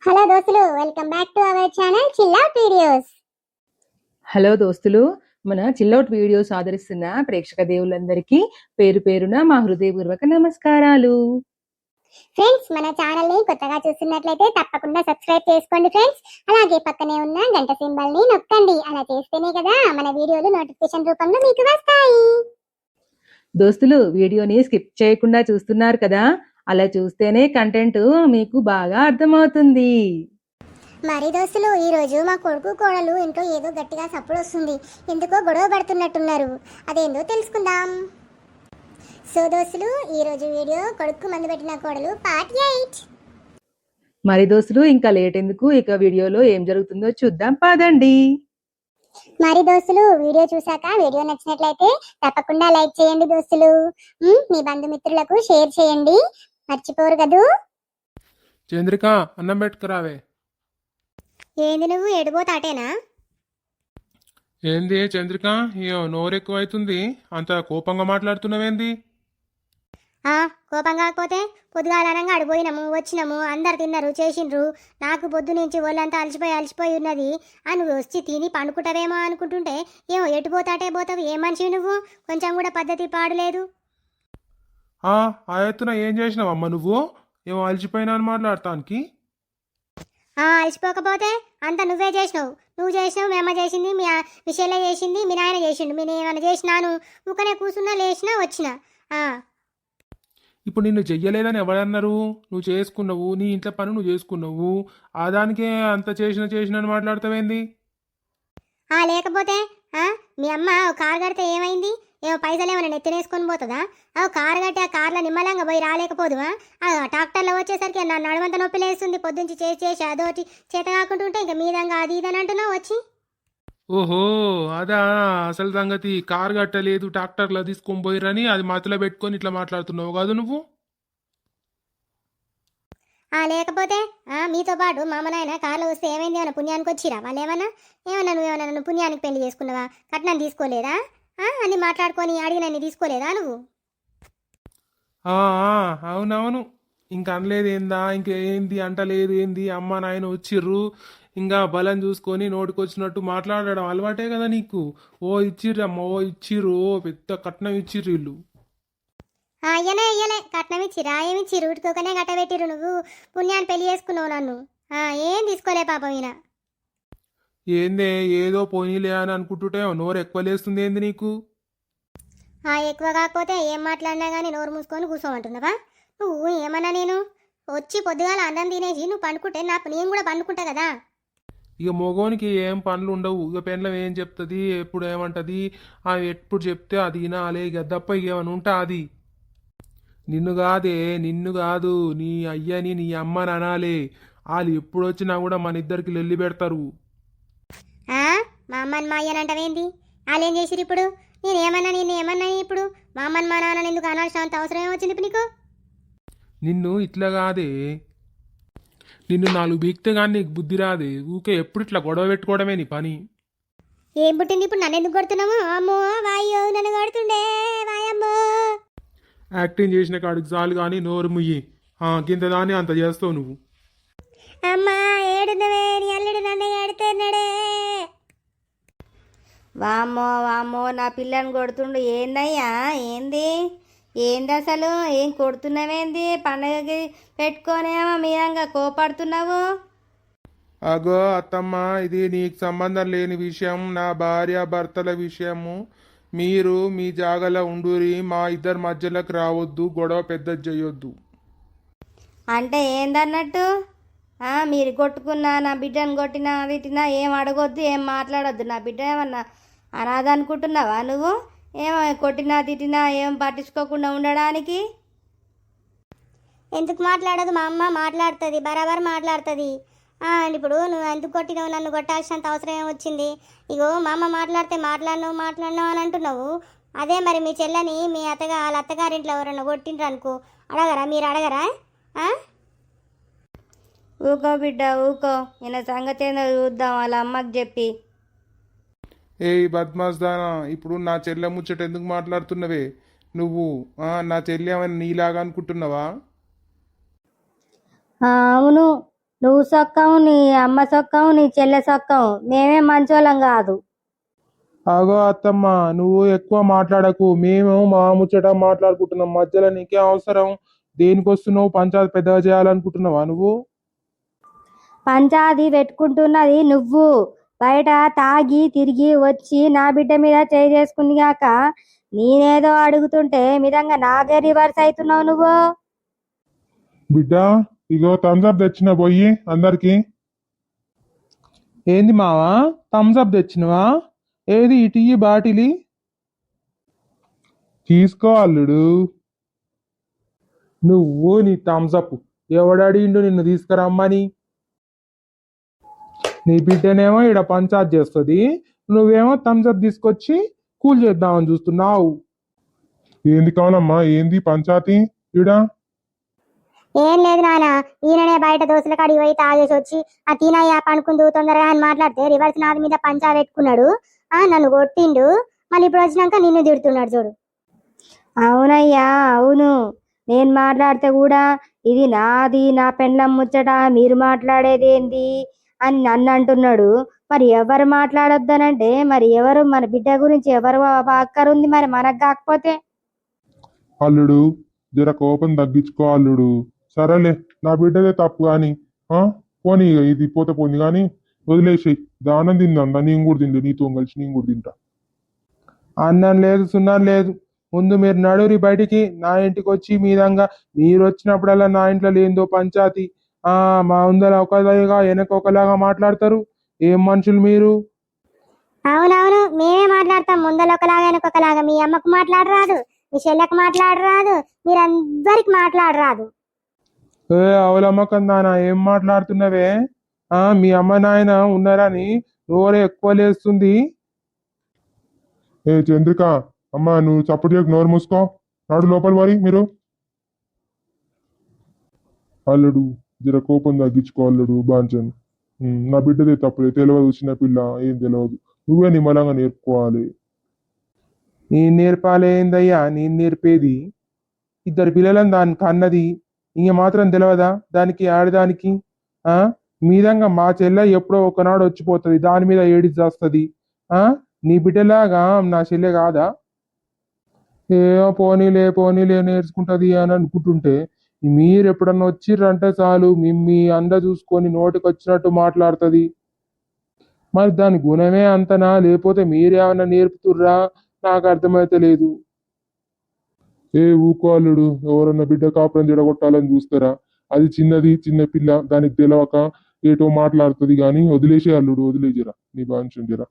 Hello దోస్తులు, welcome back to our channel chill out videos. Hello దోస్తులు, మన చిల్అవుట్ వీడియోస్ ఆదరిస్తున్న ప్రేక్షక దేవులందరికీ పేరు పేరున మా హృదయపూర్వక నమస్కారాలు. ఫ్రెండ్స్, మన ఛానల్ ని కొత్తగా చూస్తున్నట్లయితే తప్పకుండా సబ్స్క్రైబ్ చేసుకోండి ఫ్రెండ్స్. అలాగే పక్కనే ఉన్న గంట సింబల్ ని నొక్కండి. అలా చేస్తేనే కదా మన వీడియోలు నోటిఫికేషన్ రూపంలో మీకు వస్తాయి. దోస్తులు, వీడియోని స్కిప్ చేయకుండా చూస్తున్నారు కదా, అలా చూస్తేనే కంటెంట్ మీకు బాగా అర్థమవుతుంది. మరి దోస్తులు, ఈ రోజు మా కొడుకు కోడలు ఇంట్లో ఏదో గట్టిగా సప్పుడు వస్తుంది. ఎందుకో గొడవ పడుతున్నట్టున్నారు. అదేందో తెలుసుకుందాం. సో దోస్తులు, ఈ రోజు వీడియో కొడుకు మందు పెట్టిన కోడలు పార్ట్ 8. మరి దోస్తులు, ఇంకా లేట్ ఎందుకు, ఇక వీడియోలో ఏం జరుగుతుందో చూద్దాం పదండి. మరి దోస్తులు, వీడియో చూసాక వీడియో నచ్చినట్లయితే తప్పకుండా లైక్ చేయండి దోస్తులు. మీ బంధుమిత్రులకు షేర్ చేయండి, మర్చిపోరు కదూ. చంద్రిక, అన్నం పెట్టుకురావే. ఏంది నువ్వు ఎడిపోతాటేనా? ఏంది చంద్రిక, నోరెక్కువ అవుతుంది, అంత కోపంగా మాట్లాడుతున్నావేంది? కోపం కాకపోతే పొద్దుగాలనంగా అడిపోయినాము, వచ్చినాము, అందరు తిన్నారు, చేసిండ్రు. నాకు పొద్దు నుంచి ఒళ్ళంతా అలసిపోయి ఉన్నది. నువ్వు వచ్చి తిని పండుకుంటావేమో అనుకుంటుంటే ఏమో ఎటుపోతాటే పోతావు. ఏ మనిషి నువ్వు? కొంచెం కూడా పద్ధతి పాడులేదు. ఆ ఎత్తున ఏం చేసినావమ్మ నువ్వు? ఏమో అలసిపోయినా అని మాట్లాడటానికి? అలసిపోకపోతే అంత నువ్వే చేసినావు. నువ్వు చేసినావు, మీ అమ్మ చేసింది, మీ చెల్లె చేసింది, మీ నాయన చేసిండు. నేను ఏమైనా చేసినాను? ఊకనే కూర్చున్నా, లేచినా, వచ్చినా. ఇప్పుడు నిన్ను చెయ్యలేదని ఎవరన్నారు? నువ్వు చేసుకున్నావు, నీ ఇంట్లో పని నువ్వు చేసుకున్నావు, ఆ దానికే అంత చేసిన అని మాట్లాడతావేంది? లేకపోతే మీ అమ్మ కారు కడితే ఏమైంది? ఏమో పైసలు ఏమైనా నెత్తినేసుకొని పోతుందా? కారు కట్టి ఆ కార్లో నిమ్మలంగా పోయి రాలేకపోదువా? ట్రాక్టర్లో వచ్చేసరికి నా నడుమంత నొప్పి లేస్తుంది. పొద్దుంచి చేసి అదోటి చేత కాకుండా ఉంటే ఇంకా మీదంగా అది ఇదని అంటున్నావు వచ్చి. ఓహో, అదా అసలు సంగతి. కారు కట్టలేదు, ట్రాక్టర్లో తీసుకొని పోయిరని అది మతలో పెట్టుకొని ఇట్లా మాట్లాడుతున్నావు కాదు నువ్వు? లేకపోతే మీతో పాటు మా అమ్మ నాయన కార్లో వస్తే ఏమైంది? ఏమైనా పుణ్యానికి వచ్చిరా వాళ్ళు? ఏమన్నా నువ్వు పుణ్యానికి పెళ్లి చేసుకున్నావా? కట్నం తీసుకోలేదా? అని మాట్లాడుకొని అడిగినన్ని తీసుకోలేదా నువ్వు? అవునవును, ఇంకా అనలేదు ఏందా? ఇంకేంది అంటలేదు ఏంది? అమ్మ నాయన వచ్చిర్రు, ఇంకా బలం చూసుకొని నోటికొచ్చినట్టు మాట్లాడడం అలవాటే కదా నీకు. ఓ ఇచ్చిర్రమ్మ, ఓ ఇచ్చిర్రు, ఓ పెద్ద కట్నం ఇచ్చిర్రు వీళ్ళు. అయ్యలే కట్నం ఇచ్చిరా? ఏమిచ్చిర్రు? ఉటుకోకనే గట్టబెట్టిరు. నువ్వు పుణ్యాన్ని పెళ్లి చేసుకున్నావు నన్ను. ఏం తీసుకోలే పాపం ఈయన. ఏందే ఏదో పోనీలే అని అనుకుంటుంటే నోరు ఎక్కువ లేస్తుంది ఏంది నీకు? ఎక్కువ కాకపోతే ఏం మాట్లాడినా కానీ నోరు మూసుకొని కూర్చోమంటున్నావా? నువ్వు ఏమన్నా? నేను వచ్చి పొద్దుగాల అన్నం తినేసి నువ్వు పండుకుంటే నేను కూడా పండుకుంటా కదా. ఇక మగోనికి ఏం పనులు ఉండవు. ఇక పెండ్లం ఏం చెప్తుంది, ఎప్పుడు ఏమంటది, ఆమె ఎప్పుడు చెప్తే అది వినాలే. ఇక దప్ప ఇక ఏమైనా ఉంటా? అది నిన్ను కాదు, నీ అయ్యని నీ అమ్మని అనాలే. వాళ్ళు ఎప్పుడు వచ్చినా కూడా మన ఇద్దరికి లొల్లి పెడతారు. మా అమ్మని మా అయ్యని అంటావేంది? వాళ్ళు ఏం చేసిరు ఇప్పుడు? నిన్ను ఏమన్నా ఇప్పుడు? మా అమ్మని మా నాన్న ఎందుకు అనాల్సినంత అవసరం ఏమొచ్చింది ఇప్పుడు నీకు? నిన్ను ఇట్లా కాదే, నిన్ను 4 బీక్తే కానీ నీకు బుద్ధి రాదే. ఊకే ఎప్పుడు ఇట్లా గొడవ పెట్టుకోవడమే నీ పని. ఏం పుట్టింది ఇప్పుడు? నన్ను ఎందుకు కొడుతున్నాము? అమ్మో వాయో, నన్ను కొడుతుండే వాయమ్మో. యాక్టింగ్ చేసిన కాడికి చాలు కానీ నోరు ముయ్యి. గింత దాన్ని అంత చేస్తావు నువ్వు. అమ్మా ఏడున్నవే, నీ అల్లుడు నన్ను ఏడుతున్నాడే. వామ్మో నా పిల్లని కొడుతుండు. ఏందయ్యా? ఏంది అసలు? ఏం కొడుతున్నావేంది? పండగకి పెట్టుకోనేమో మీరంగా కోపడుతున్నావు. అగో అత్తమ్మ, ఇది నీకు సంబంధం లేని విషయం, నా భార్య భర్తల విషయము. మీరు మీ జాగలో ఉండురి, మా ఇద్దరి మధ్యలోకి రావద్దు, గొడవ పెద్దది చేయొద్దు. అంటే ఏందన్నట్టు? మీరు కొట్టుకున్నా, నా బిడ్డను కొట్టినా తిట్టినా ఏం అడగొద్దు, ఏం మాట్లాడొద్దు. నా బిడ్డ ఏమన్నా అనాథనుకుంటున్నావా నువ్వు? ఏమో కొట్టినా తిట్టినా ఏం పట్టించుకోకుండా ఉండడానికి. ఎందుకు మాట్లాడదు? మా అమ్మ మాట్లాడుతుంది, బరాబర్ మాట్లాడుతుంది. ఇప్పుడు నువ్వు ఎందుకు కొట్టినావు? నన్ను కొట్టాల్సినంత అవసరం ఏమొచ్చింది? ఇగో మా అమ్మ మాట్లాడితే మాట్లాడినావు అని అంటున్నావు. అదే మరి మీ చెల్లని మీ వాళ్ళ అత్తగారింట్లో ఎవరన్నా కొట్టిండ్రు అనుకో, అడగరా? మీరు అడగరా? ఊకో బిడ్డ ఊకో, ఈయన సంగతి ఏందో చూద్దాం వాళ్ళ అమ్మకి చెప్పి. బద్మాస్ దానా, ఇప్పుడు నా చెల్లె ముచ్చట ఎందుకు మాట్లాడుతున్నవే నువ్వు? నా చెల్లి ఏమైనా నీలాగా అనుకుంటున్నావా? అవును, నువ్వు సొక్కవు, నీ అమ్మ సొక్కవు, నీ చెల్లె సొక్కవు, మేమే మంచోళ్ళం కాదు. అగో అత్తమ్మ, నువ్వు ఎక్కువ మాట్లాడకు. మేము మా ముచ్చట మాట్లాడుకుంటున్నాం, మధ్యలో నీకే అవసరం? దేనికి వస్తున్నావు? పంచాయతీ పెద్దగా చేయాలనుకుంటున్నావా నువ్వు? పంచాది పెట్టుకుంటున్నది నువ్వు. బయట తాగి తిరిగి వచ్చి నా బిడ్డ మీద చేయి చేసుకుంది గాక నేనేదో అడుగుతుంటే మిదంగా నాగే రివర్స్ అవుతున్నావు నువ్వు. బిడ్డ, ఇగో థమ్స్అప్ తెచ్చిన పోయి అందరికి. ఏంది మావా, థమ్స్అప్ తెచ్చినవా? ఏది ఇటీ బాటిలి? తీసుకో అల్లుడు. నువ్వు నీ థమ్స్అప్ ఎవడడిగిండు నిన్ను తీసుకురమ్మని? నీ బిడ్డనేమో ఈడ పంచాయత్ చేస్తుంది, నువ్వేమో థమ్స్అప్ తీసుకొచ్చి కూల్ చేద్దామని చూస్తున్నావు. ఏంది కావాలమ్మా? ఏంది పంచాయతీ ఈడ? ఏం లేదు నాన్న, ఈయననే బయట దోశల కాడికి పోయి తాగేసి వచ్చి ఆ తినయ్యా పనుకుందు తొందరగా అని మాట్లాడితే రివర్స్ నాది మీద పంచా పెట్టుకున్నాడు. నన్ను కొట్టిండు, మళ్ళీ ఇప్పుడు వచ్చినాక నిన్ను తిడుతున్నాడు చూడు. అవునయ్యా అవును, నేను మాట్లాడితే కూడా ఇది నాది, నా పెండ్లం ముచ్చట, మీరు మాట్లాడేది ఏంది అని నన్ను అంటున్నాడు. మరి ఎవరు మాట్లాడొద్దనంటే మరి ఎవరు? మన బిడ్డ గురించి ఎవరు అక్కరుంది మరి మనకు కాకపోతే? అల్లుడు, జర కోపం తగ్గించుకో అల్లుడు. సరేలే, నా బిడ్డదే తప్పు కానీ పోనీ, ఇక ఇది పోతే పోయింది కానీ వదిలేసేయి. దానం తిందా, నేను కూడా తింది, నీతో కలిసి నేను కూడా తింటా. అన్నం లేదు, సున్నం లేదు. ముందు మీరు నడురి బయటికి. నా ఇంటికి వచ్చి మీదంగా మీరు వచ్చినప్పుడల్లా నా ఇంట్లో లేదో పంచాయతీ. మా ముందర ఒకలాగా వెనక ఒకలాగా మాట్లాడతారు. ఏం మనుషులు మీరు? అవునవును, మేమే మాట్లాడతాం, ముందర ఒకలాగా వెనకొకలాగా. మీ అమ్మకు మాట్లాడరాదు, మీ చెల్లెకు మాట్లాడరాదు, మీరందరికి మాట్లాడరాదు. ఏ అవలమ్మ కందానా, ఏం మాట్లాడుతున్నవే? మీ అమ్మ నాయన ఉన్నారని నోరే ఎక్కువ లేస్తుంది. ఏ చంద్రిక, అమ్మా నువ్వు చప్పుడు చేయకు, నోరు మూసుకో. నాడు లోపల మరి మీరు. అల్లుడు, జర కోపం తగ్గించుకో అల్లుడు. బాంచను, నా బిడ్డదే తప్పులే. తెలియదు, చిన్న పిల్ల ఏం తెలియదు. నువ్వే నిమ్మలంగా నేర్పుకోవాలి. నేను నేర్పాలేందయ్యా? నేను నేర్పేది ఇద్దరు పిల్లలను దానికి అన్నది. ఇంక మాత్రం తెలియదా దానికి? ఆడదానికి మీదంగా మా చెల్లె ఎప్పుడో ఒకనాడు వచ్చిపోతుంది, దాని మీద ఏడి చేస్తుంది. నీ బిడ్డలాగా నా చెల్లె కాదా? ఏమో పోనీలే నేర్చుకుంటది అని అనుకుంటుంటే, మీరు ఎప్పుడన్నా వచ్చిర్రంటే చాలు మీ అంద చూసుకొని నోటికి వచ్చినట్టు మాట్లాడుతుంది. మరి దాని గుణమే అంతనా, లేకపోతే మీరేమన్నా నేర్పుతుర్రా? నాకు అర్థమైతే లేదు. ఏ ఊకో అల్లుడు, ఎవరన్నా బిడ్డ కాపురం జడగొట్టాలని చూస్తారా? అది చిన్నది, చిన్న పిల్ల, దానికి తెలవక ఏటో మాట్లాడుతుంది. కానీ వదిలేసే అల్లుడు, వదిలేజరా నీ బాంచం జరా.